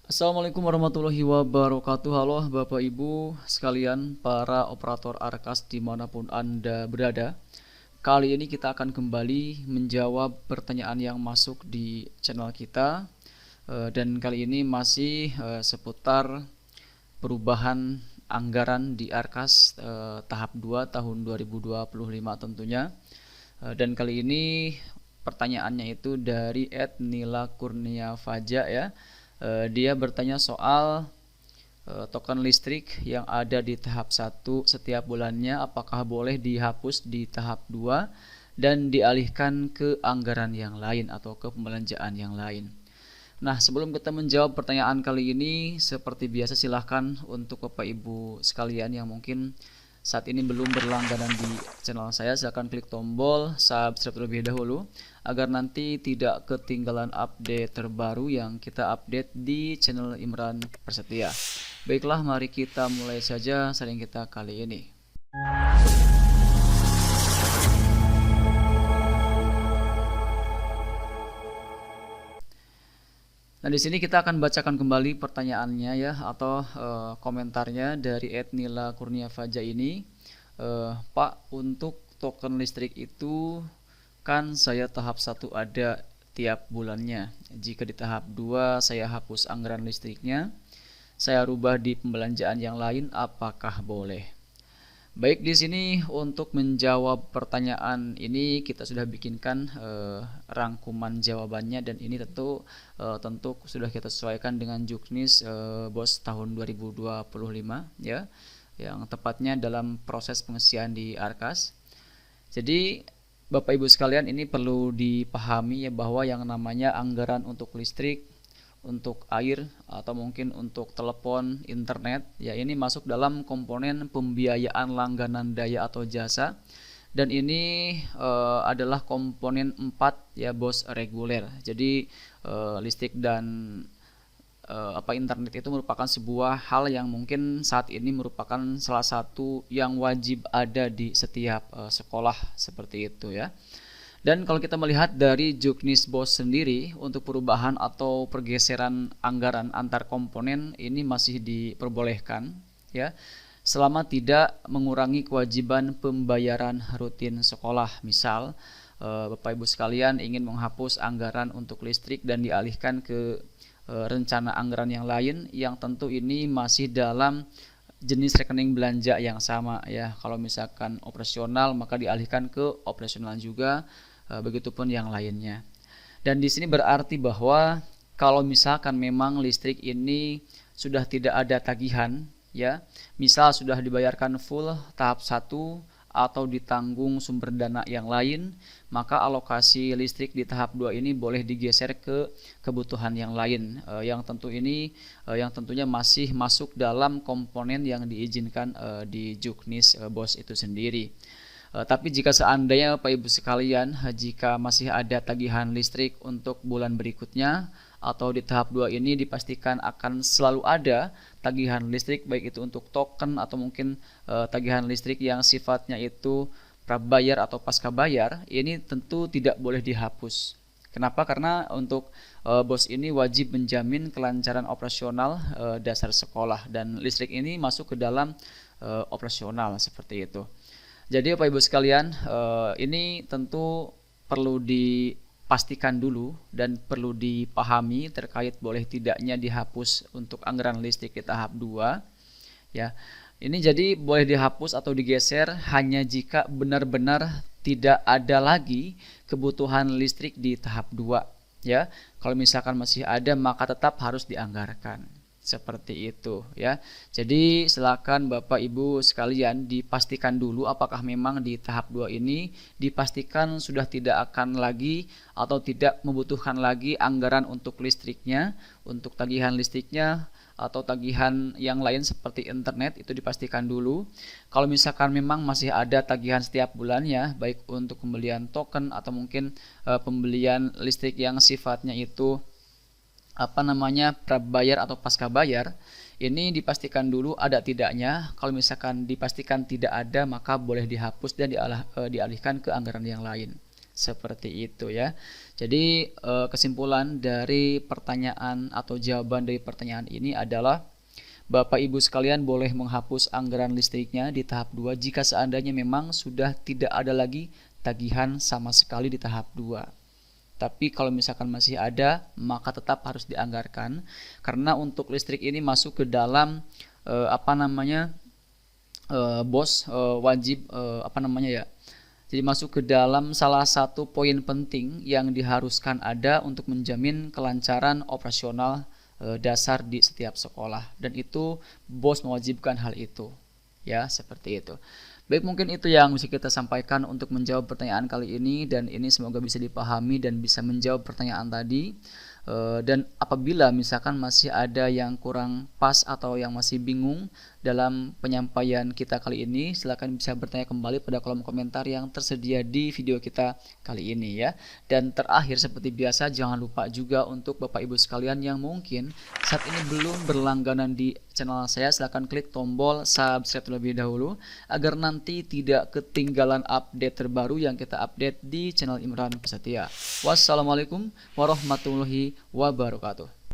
Assalamualaikum warahmatullahi wabarakatuh. Halo Bapak Ibu sekalian, para operator Arkas dimanapun Anda berada. Kali ini kita akan kembali menjawab pertanyaan yang masuk di channel kita. Dan kali ini masih seputar perubahan anggaran di Arkas tahap 2 tahun 2025 tentunya. Dan kali ini pertanyaannya itu dari @Nila Kurnia Faja ya. Dia bertanya soal token listrik yang ada di tahap 1 setiap bulannya apakah boleh dihapus di tahap 2 dan dialihkan ke anggaran yang lain atau ke pembelanjaan yang lain. Nah, sebelum kita menjawab pertanyaan kali ini, seperti biasa silahkan untuk Bapak Ibu sekalian yang mungkin saat ini belum berlangganan di channel saya, silahkan klik tombol subscribe terlebih dahulu agar nanti tidak ketinggalan update terbaru yang kita update di channel Imran Prasetya. Baiklah, mari kita mulai saja sharing kita kali ini. Nah, di sini kita akan bacakan kembali pertanyaannya ya, atau komentarnya dari @Nila Kurnia Faja ini. Pak, untuk token listrik itu kan saya tahap 1 ada tiap bulannya. Jika di tahap 2 saya hapus anggaran listriknya, saya rubah di pembelanjaan yang lain, apakah boleh? Baik, di sini untuk menjawab pertanyaan ini kita sudah bikinkan rangkuman jawabannya, dan ini tentu sudah kita sesuaikan dengan juknis BOS tahun 2025 ya, yang tepatnya dalam proses pengisian di Arkas. Jadi Bapak Ibu sekalian, ini perlu dipahami ya bahwa yang namanya anggaran untuk listrik, untuk air, atau mungkin untuk telepon, internet ya, ini masuk dalam komponen pembiayaan langganan daya atau jasa, dan ini adalah komponen 4 ya BOS reguler. Jadi listrik dan internet itu merupakan sebuah hal yang mungkin saat ini merupakan salah satu yang wajib ada di setiap sekolah seperti itu ya. Dan kalau kita melihat dari juknis BOS sendiri, untuk perubahan atau pergeseran anggaran antar komponen ini masih diperbolehkan ya, selama tidak mengurangi kewajiban pembayaran rutin sekolah. Misal Bapak Ibu sekalian ingin menghapus anggaran untuk listrik dan dialihkan ke rencana anggaran yang lain, yang tentu ini masih dalam jenis rekening belanja yang sama ya. Kalau misalkan operasional maka dialihkan ke operasional juga, begitupun yang lainnya. Dan di sini berarti bahwa kalau misalkan memang listrik ini sudah tidak ada tagihan ya, misal sudah dibayarkan full tahap 1 atau ditanggung sumber dana yang lain, maka alokasi listrik di tahap 2 ini boleh digeser ke kebutuhan yang lain, yang tentunya masih masuk dalam komponen yang diizinkan di juknis BOS itu sendiri. Tapi jika seandainya Bapak Ibu sekalian, jika masih ada tagihan listrik untuk bulan berikutnya atau di tahap 2 ini, dipastikan akan selalu ada tagihan listrik, baik itu untuk token atau mungkin tagihan listrik yang sifatnya itu prabayar atau pasca bayar, ini tentu tidak boleh dihapus. Kenapa? Karena untuk BOS ini wajib menjamin kelancaran operasional dasar sekolah, dan listrik ini masuk ke dalam operasional seperti itu. Jadi Bapak Ibu sekalian, ini tentu perlu dipastikan dulu dan perlu dipahami terkait boleh tidaknya dihapus untuk anggaran listrik di tahap 2 ya. Ini jadi boleh dihapus atau digeser hanya jika benar-benar tidak ada lagi kebutuhan listrik di tahap 2 ya. Kalau misalkan masih ada maka tetap harus dianggarkan. Seperti itu ya. Jadi silakan Bapak Ibu sekalian dipastikan dulu apakah memang di tahap 2 ini dipastikan sudah tidak akan lagi atau tidak membutuhkan lagi anggaran untuk listriknya, untuk tagihan listriknya atau tagihan yang lain seperti internet, itu dipastikan dulu. Kalau misalkan memang masih ada tagihan setiap bulannya, baik untuk pembelian token atau mungkin pembelian listrik yang sifatnya itu prabayar atau pasca bayar, ini dipastikan dulu ada tidaknya. Kalau misalkan dipastikan tidak ada, maka boleh dihapus dan dialihkan ke anggaran yang lain. Seperti itu ya. Jadi kesimpulan dari pertanyaan atau jawaban dari pertanyaan ini adalah Bapak Ibu sekalian boleh menghapus anggaran listriknya di tahap 2 jika seandainya memang sudah tidak ada lagi tagihan sama sekali di tahap 2. Tapi kalau misalkan masih ada, maka tetap harus dianggarkan karena untuk listrik ini masuk ke dalam wajib Jadi masuk ke dalam salah satu poin penting yang diharuskan ada untuk menjamin kelancaran operasional dasar di setiap sekolah, dan itu BOS mewajibkan hal itu. Ya, seperti itu. Baik, mungkin itu yang bisa kita sampaikan untuk menjawab pertanyaan kali ini, dan ini semoga bisa dipahami dan bisa menjawab pertanyaan tadi. Dan apabila misalkan masih ada yang kurang pas atau yang masih bingung dalam penyampaian kita kali ini, silakan bisa bertanya kembali pada kolom komentar yang tersedia di video kita kali ini ya. Dan terakhir seperti biasa, jangan lupa juga untuk Bapak Ibu sekalian yang mungkin saat ini belum berlangganan di channel saya, silakan klik tombol subscribe terlebih dahulu agar nanti tidak ketinggalan update terbaru yang kita update di channel Imran Prasetya. Wassalamualaikum warahmatullahi wabarakatuh.